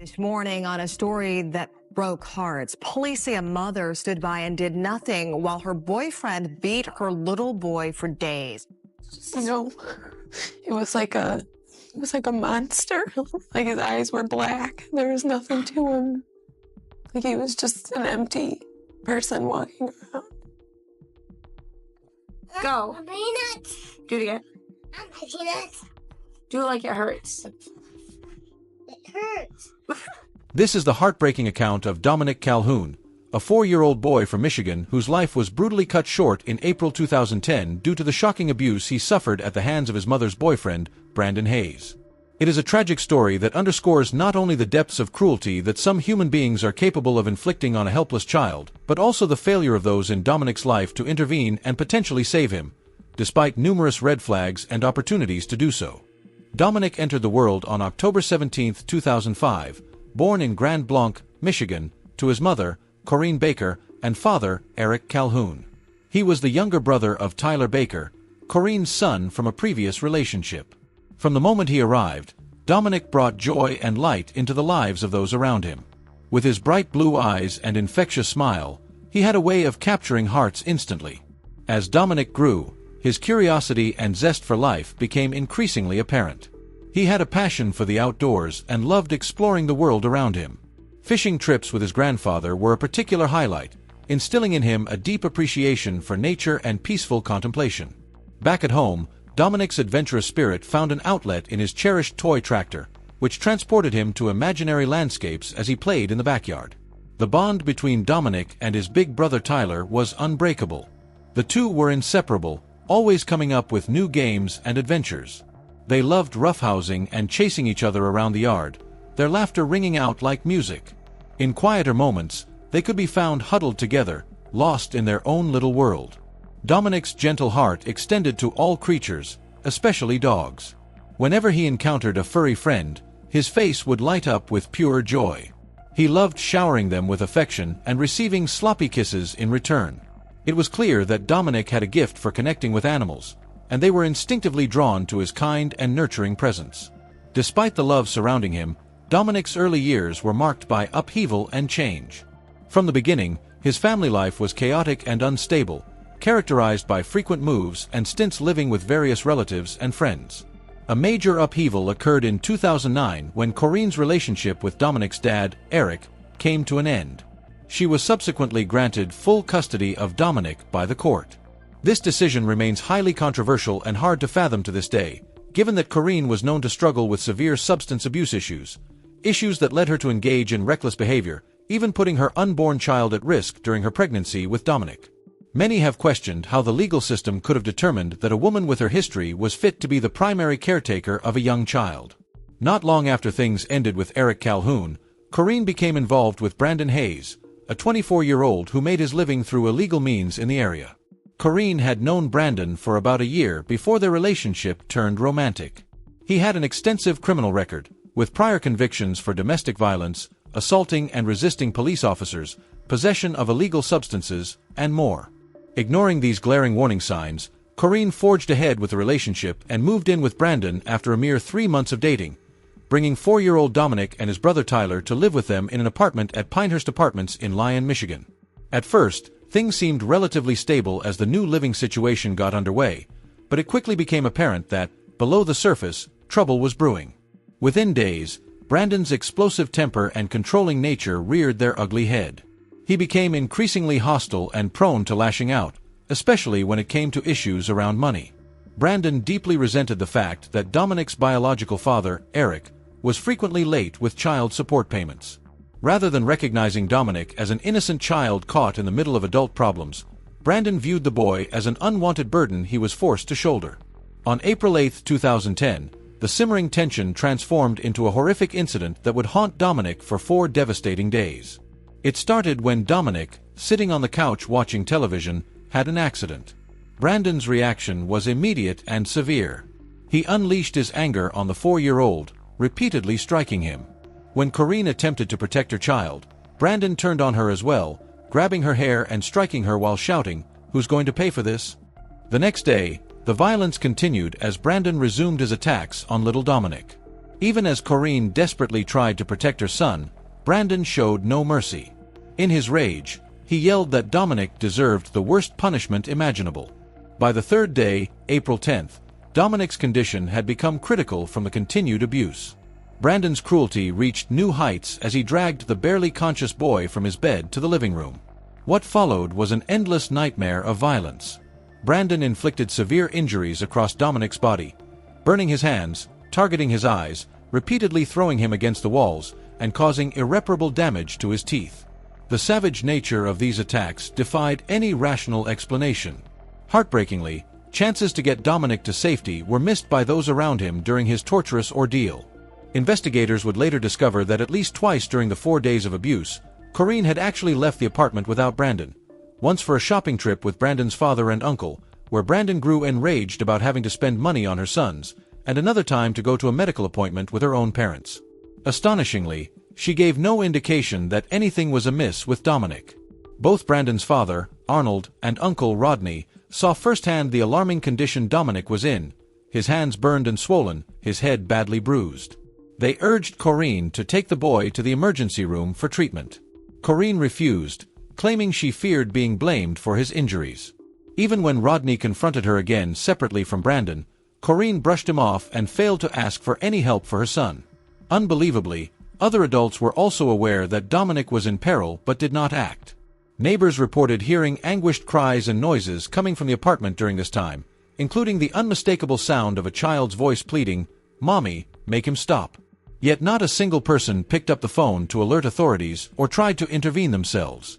This morning on a story that broke hearts. Police say a mother stood by and did nothing while her boyfriend beat her little boy for days. You know, it was like a monster. Like his eyes were black. There was nothing to him. Like he was just an empty person walking around. Go. I'm peanuts. Do it again. I'm peanuts. Do it like it hurts. It hurts. This is the heartbreaking account of Dominick Calhoun, a 4-year-old boy from Michigan whose life was brutally cut short in April 2010 due to the shocking abuse he suffered at the hands of his mother's boyfriend, Brandon Hayes. It is a tragic story that underscores not only the depths of cruelty that some human beings are capable of inflicting on a helpless child, but also the failure of those in Dominick's life to intervene and potentially save him, despite numerous red flags and opportunities to do so. Dominick entered the world on October 17, 2005, born in Grand Blanc, Michigan, to his mother, Corinne Baker, and father, Eric Calhoun. He was the younger brother of Tyler Baker, Corinne's son from a previous relationship. From the moment he arrived, Dominick brought joy and light into the lives of those around him. With his bright blue eyes and infectious smile, he had a way of capturing hearts instantly. As Dominick grew, his curiosity and zest for life became increasingly apparent. He had a passion for the outdoors and loved exploring the world around him. Fishing trips with his grandfather were a particular highlight, instilling in him a deep appreciation for nature and peaceful contemplation. Back at home, Dominick's adventurous spirit found an outlet in his cherished toy tractor, which transported him to imaginary landscapes as he played in the backyard. The bond between Dominick and his big brother Tyler was unbreakable. The two were inseparable, always coming up with new games and adventures. They loved roughhousing and chasing each other around the yard, their laughter ringing out like music. In quieter moments, they could be found huddled together, lost in their own little world. Dominick's gentle heart extended to all creatures, especially dogs. Whenever he encountered a furry friend, his face would light up with pure joy. He loved showering them with affection and receiving sloppy kisses in return. It was clear that Dominick had a gift for connecting with animals, and they were instinctively drawn to his kind and nurturing presence. Despite the love surrounding him, Dominick's early years were marked by upheaval and change. From the beginning, his family life was chaotic and unstable, characterized by frequent moves and stints living with various relatives and friends. A major upheaval occurred in 2009 when Corinne's relationship with Dominick's dad, Eric, came to an end. She was subsequently granted full custody of Dominick by the court. This decision remains highly controversial and hard to fathom to this day, given that Corinne was known to struggle with severe substance abuse issues that led her to engage in reckless behavior, even putting her unborn child at risk during her pregnancy with Dominick. Many have questioned how the legal system could have determined that a woman with her history was fit to be the primary caretaker of a young child. Not long after things ended with Eric Calhoun, Corinne became involved with Brandon Hayes, a 24-year-old who made his living through illegal means in the area. Corinne had known Brandon for about a year before their relationship turned romantic. He had an extensive criminal record, with prior convictions for domestic violence, assaulting and resisting police officers, possession of illegal substances, and more. Ignoring these glaring warning signs, Corinne forged ahead with the relationship and moved in with Brandon after a mere 3 months of dating, bringing 4-year-old Dominick and his brother Tyler to live with them in an apartment at Pinehurst Apartments in Lyon, Michigan. At first, things seemed relatively stable as the new living situation got underway, but it quickly became apparent that, below the surface, trouble was brewing. Within days, Brandon's explosive temper and controlling nature reared their ugly head. He became increasingly hostile and prone to lashing out, especially when it came to issues around money. Brandon deeply resented the fact that Dominick's biological father, Eric, was frequently late with child support payments. Rather than recognizing Dominick as an innocent child caught in the middle of adult problems, Brandon viewed the boy as an unwanted burden he was forced to shoulder. On April 8, 2010, the simmering tension transformed into a horrific incident that would haunt Dominick for 4 devastating days. It started when Dominick, sitting on the couch watching television, had an accident. Brandon's reaction was immediate and severe. He unleashed his anger on the 4-year-old, repeatedly striking him. When Corinne attempted to protect her child, Brandon turned on her as well, grabbing her hair and striking her while shouting, "Who's going to pay for this?" The next day, the violence continued as Brandon resumed his attacks on little Dominick. Even as Corinne desperately tried to protect her son, Brandon showed no mercy. In his rage, he yelled that Dominic deserved the worst punishment imaginable. By the third day, April 10th, Dominic's condition had become critical from the continued abuse. Brandon's cruelty reached new heights as he dragged the barely conscious boy from his bed to the living room. What followed was an endless nightmare of violence. Brandon inflicted severe injuries across Dominic's body, burning his hands, targeting his eyes, repeatedly throwing him against the walls, and causing irreparable damage to his teeth. The savage nature of these attacks defied any rational explanation. Heartbreakingly, chances to get Dominic to safety were missed by those around him during his torturous ordeal. Investigators would later discover that at least twice during the 4 days of abuse, Corinne had actually left the apartment without Brandon. Once for a shopping trip with Brandon's father and uncle, where Brandon grew enraged about having to spend money on her sons, and another time to go to a medical appointment with her own parents. Astonishingly, she gave no indication that anything was amiss with Dominic. Both Brandon's father, Arnold, and uncle Rodney saw firsthand the alarming condition Dominic was in, his hands burned and swollen, his head badly bruised. They urged Corinne to take the boy to the emergency room for treatment. Corinne refused, claiming she feared being blamed for his injuries. Even when Rodney confronted her again separately from Brandon, Corinne brushed him off and failed to ask for any help for her son. Unbelievably, other adults were also aware that Dominic was in peril but did not act. Neighbors reported hearing anguished cries and noises coming from the apartment during this time, including the unmistakable sound of a child's voice pleading, "Mommy, make him stop." Yet not a single person picked up the phone to alert authorities or tried to intervene themselves.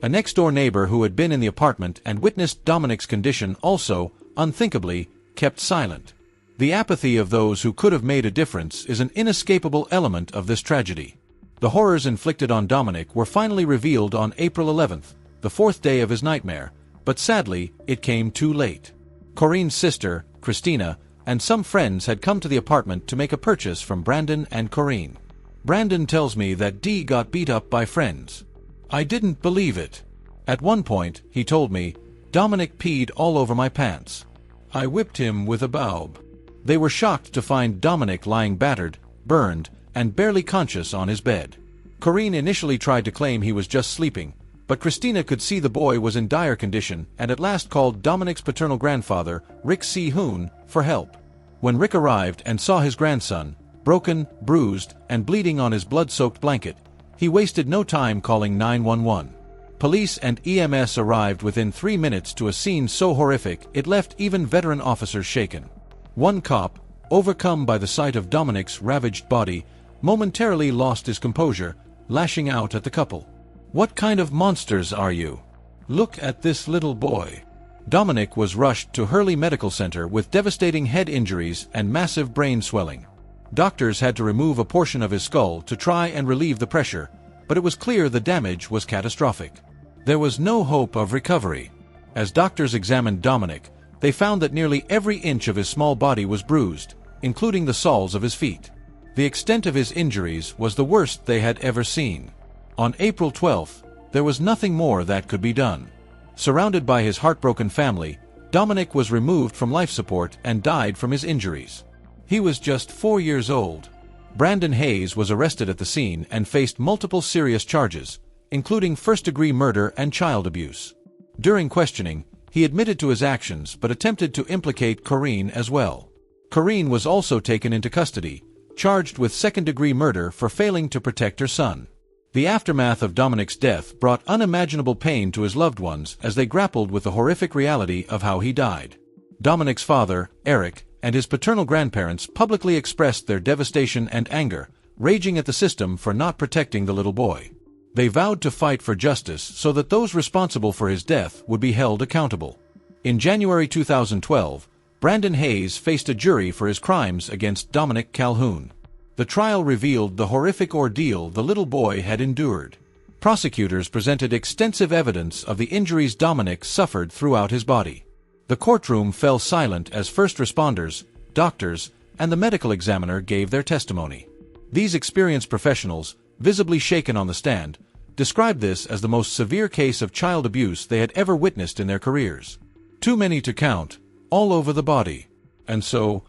A next-door neighbor who had been in the apartment and witnessed Dominic's condition also, unthinkably, kept silent. The apathy of those who could have made a difference is an inescapable element of this tragedy. The horrors inflicted on Dominic were finally revealed on April 11th, the 4th day of his nightmare, but sadly, it came too late. Corinne's sister, Christina, and some friends had come to the apartment to make a purchase from Brandon and Corinne. Brandon tells me that Dee got beat up by friends. I didn't believe it. At one point, he told me, Dominic peed all over my pants. I whipped him with a baub. They were shocked to find Dominic lying battered, burned, and barely conscious on his bed. Corinne initially tried to claim he was just sleeping, but Christina could see the boy was in dire condition and at last called Dominic's paternal grandfather, Rick Calhoun, for help. When Rick arrived and saw his grandson, broken, bruised, and bleeding on his blood-soaked blanket, he wasted no time calling 911. Police and EMS arrived within 3 minutes to a scene so horrific it left even veteran officers shaken. One cop, overcome by the sight of Dominic's ravaged body, momentarily lost his composure, lashing out at the couple. "What kind of monsters are you? Look at this little boy." Dominic was rushed to Hurley Medical Center with devastating head injuries and massive brain swelling. Doctors had to remove a portion of his skull to try and relieve the pressure, but it was clear the damage was catastrophic. There was no hope of recovery. As doctors examined Dominic, they found that nearly every inch of his small body was bruised, including the soles of his feet. The extent of his injuries was the worst they had ever seen. On April 12th, there was nothing more that could be done. Surrounded by his heartbroken family, Dominic was removed from life support and died from his injuries. He was just 4 years old. Brandon Hayes was arrested at the scene and faced multiple serious charges, including first-degree murder and child abuse. During questioning, he admitted to his actions but attempted to implicate Corinne as well. Corinne was also taken into custody, charged with second-degree murder for failing to protect her son. The aftermath of Dominic's death brought unimaginable pain to his loved ones as they grappled with the horrific reality of how he died. Dominic's father, Eric, and his paternal grandparents publicly expressed their devastation and anger, raging at the system for not protecting the little boy. They vowed to fight for justice so that those responsible for his death would be held accountable. In January 2012, Brandon Hayes faced a jury for his crimes against Dominick Calhoun. The trial revealed the horrific ordeal the little boy had endured. Prosecutors presented extensive evidence of the injuries Dominic suffered throughout his body. The courtroom fell silent as first responders, doctors, and the medical examiner gave their testimony. These experienced professionals, visibly shaken on the stand, described this as the most severe case of child abuse they had ever witnessed in their careers. Too many to count, all over the body. And so,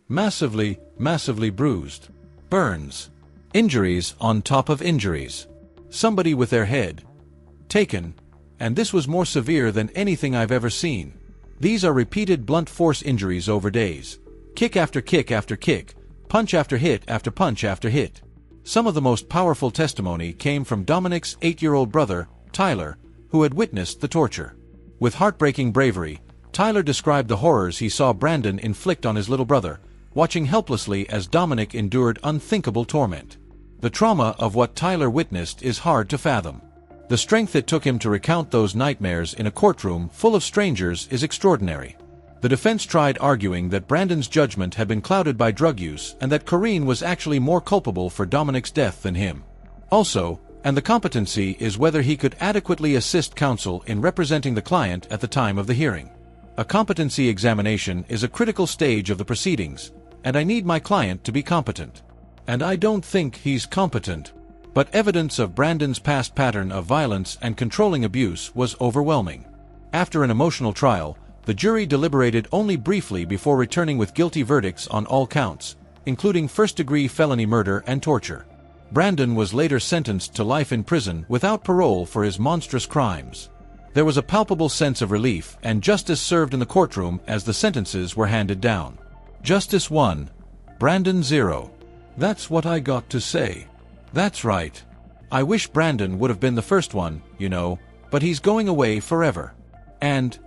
Massively, massively bruised. Burns. Injuries on top of injuries. Somebody with their head taken, and this was more severe than anything I've ever seen. These are repeated blunt force injuries over days. Kick after kick after kick, punch after hit after punch after hit. Some of the most powerful testimony came from Dominic's 8-year-old brother, Tyler, who had witnessed the torture. With heartbreaking bravery, Tyler described the horrors he saw Brandon inflict on his little brother, watching helplessly as Dominic endured unthinkable torment. The trauma of what Tyler witnessed is hard to fathom. The strength it took him to recount those nightmares in a courtroom full of strangers is extraordinary. The defense tried arguing that Brandon's judgment had been clouded by drug use and that Corrine was actually more culpable for Dominic's death than him. Also, and the competency is whether he could adequately assist counsel in representing the client at the time of the hearing. A competency examination is a critical stage of the proceedings, and I need my client to be competent. And I don't think he's competent. But evidence of Brandon's past pattern of violence and controlling abuse was overwhelming. After an emotional trial, the jury deliberated only briefly before returning with guilty verdicts on all counts, including first-degree felony murder and torture. Brandon was later sentenced to life in prison without parole for his monstrous crimes. There was a palpable sense of relief, and justice served in the courtroom as the sentences were handed down. Justice 1. Brandon 0. That's what I got to say. That's right. I wish Brandon would have been the first one, but he's going away forever. And,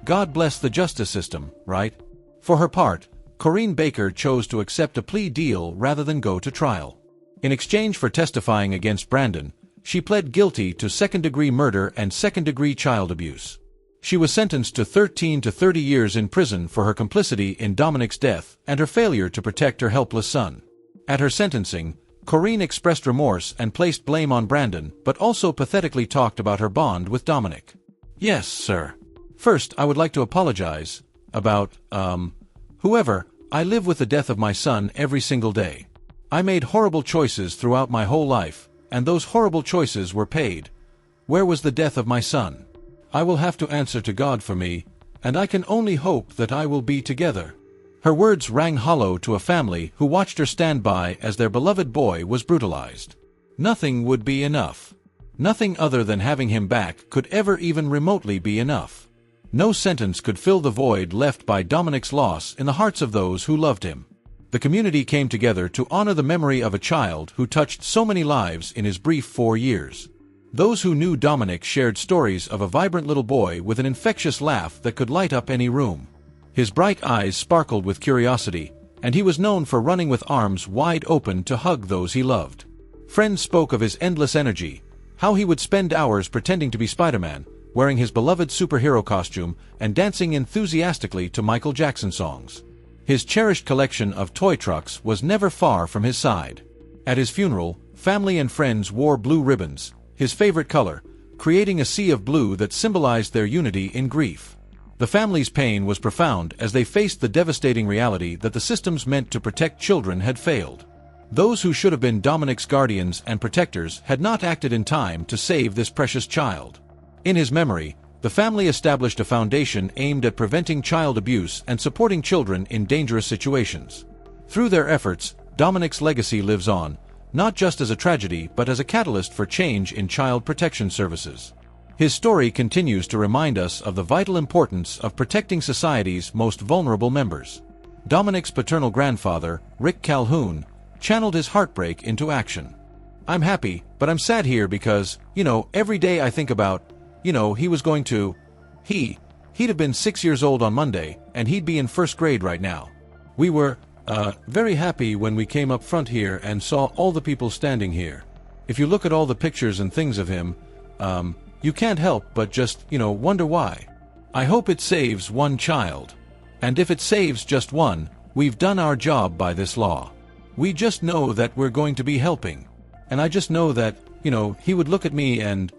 God bless the justice system, right? For her part, Corrine Baker chose to accept a plea deal rather than go to trial. In exchange for testifying against Brandon, she pled guilty to second-degree murder and second-degree child abuse. She was sentenced to 13 to 30 years in prison for her complicity in Dominic's death and her failure to protect her helpless son. At her sentencing, Corrine expressed remorse and placed blame on Brandon, but also pathetically talked about her bond with Dominic. Yes, sir. First, I would like to apologize about, whoever. I live with the death of my son every single day. I made horrible choices throughout my whole life, and those horrible choices were paid. Where was the death of my son? I will have to answer to God for me, and I can only hope that I will be together. Her words rang hollow to a family who watched her stand by as their beloved boy was brutalized. Nothing would be enough. Nothing other than having him back could ever even remotely be enough. No sentence could fill the void left by Dominic's loss in the hearts of those who loved him. The community came together to honor the memory of a child who touched so many lives in his brief 4 years. Those who knew Dominic shared stories of a vibrant little boy with an infectious laugh that could light up any room. His bright eyes sparkled with curiosity, and he was known for running with arms wide open to hug those he loved. Friends spoke of his endless energy, how he would spend hours pretending to be Spider-Man, wearing his beloved superhero costume and dancing enthusiastically to Michael Jackson songs. His cherished collection of toy trucks was never far from his side. At his funeral, family and friends wore blue ribbons, his favorite color, creating a sea of blue that symbolized their unity in grief. The family's pain was profound as they faced the devastating reality that the systems meant to protect children had failed. Those who should have been Dominic's guardians and protectors had not acted in time to save this precious child. In his memory, the family established a foundation aimed at preventing child abuse and supporting children in dangerous situations. Through their efforts, Dominic's legacy lives on, not just as a tragedy but as a catalyst for change in child protection services. His story continues to remind us of the vital importance of protecting society's most vulnerable members. Dominic's paternal grandfather, Rick Calhoun, channeled his heartbreak into action. I'm happy, but I'm sad here because, every day I think about, he was going to... He'd have been 6 years old on Monday, and he'd be in first grade right now. We were, very happy when we came up front here and saw all the people standing here. If you look at all the pictures and things of him, you can't help but just, wonder why. I hope it saves one child. And if it saves just one, we've done our job by this law. We just know that we're going to be helping. And I just know that, he would look at me and,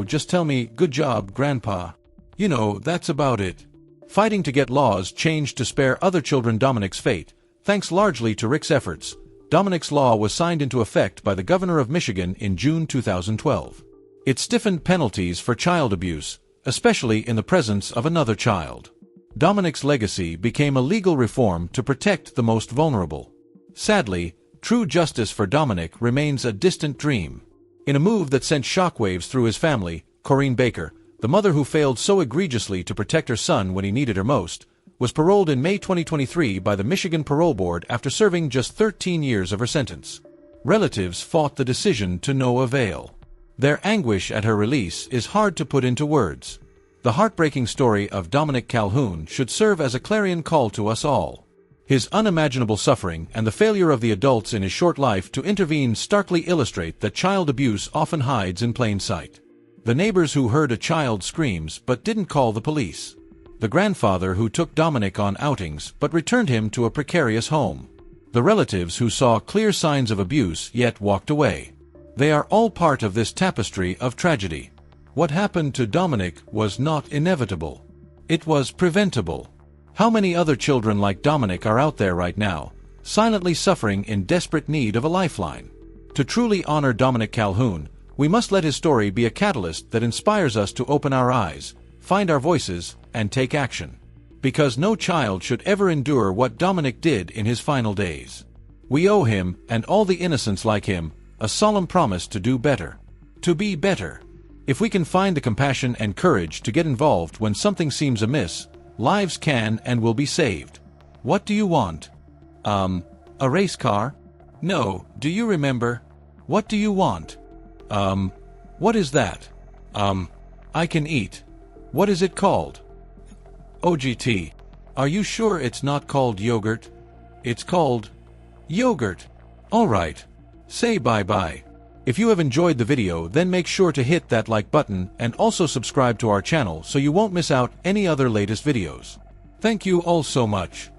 just tell me, good job, Grandpa. That's about it. Fighting to get laws changed to spare other children Dominic's fate, thanks largely to Rick's efforts. Dominic's law was signed into effect by the governor of Michigan in June 2012. It stiffened penalties for child abuse, especially in the presence of another child. Dominic's legacy became a legal reform to protect the most vulnerable. Sadly, true justice for Dominic remains a distant dream. In a move that sent shockwaves through his family, Corinne Baker, the mother who failed so egregiously to protect her son when he needed her most, was paroled in May 2023 by the Michigan Parole Board after serving just 13 years of her sentence. Relatives fought the decision to no avail. Their anguish at her release is hard to put into words. The heartbreaking story of Dominic Calhoun should serve as a clarion call to us all. His unimaginable suffering and the failure of the adults in his short life to intervene starkly illustrate that child abuse often hides in plain sight. The neighbors who heard a child's screams but didn't call the police. The grandfather who took Dominic on outings but returned him to a precarious home. The relatives who saw clear signs of abuse yet walked away. They are all part of this tapestry of tragedy. What happened to Dominic was not inevitable. It was preventable. How many other children like Dominic are out there right now, silently suffering in desperate need of a lifeline? To truly honor Dominic Calhoun, we must let his story be a catalyst that inspires us to open our eyes, find our voices, and take action. Because no child should ever endure what Dominic did in his final days. We owe him, and all the innocents like him, a solemn promise to do better. To be better. If we can find the compassion and courage to get involved when something seems amiss, lives can and will be saved. What do you want? A race car? No, do you remember? What do you want? What is that? I can eat. What is it called? OGT. Are you sure it's not called yogurt? It's called yogurt. All right. Say bye-bye. If you have enjoyed the video, then make sure to hit that like button and also subscribe to our channel so you won't miss out any other latest videos. Thank you all so much.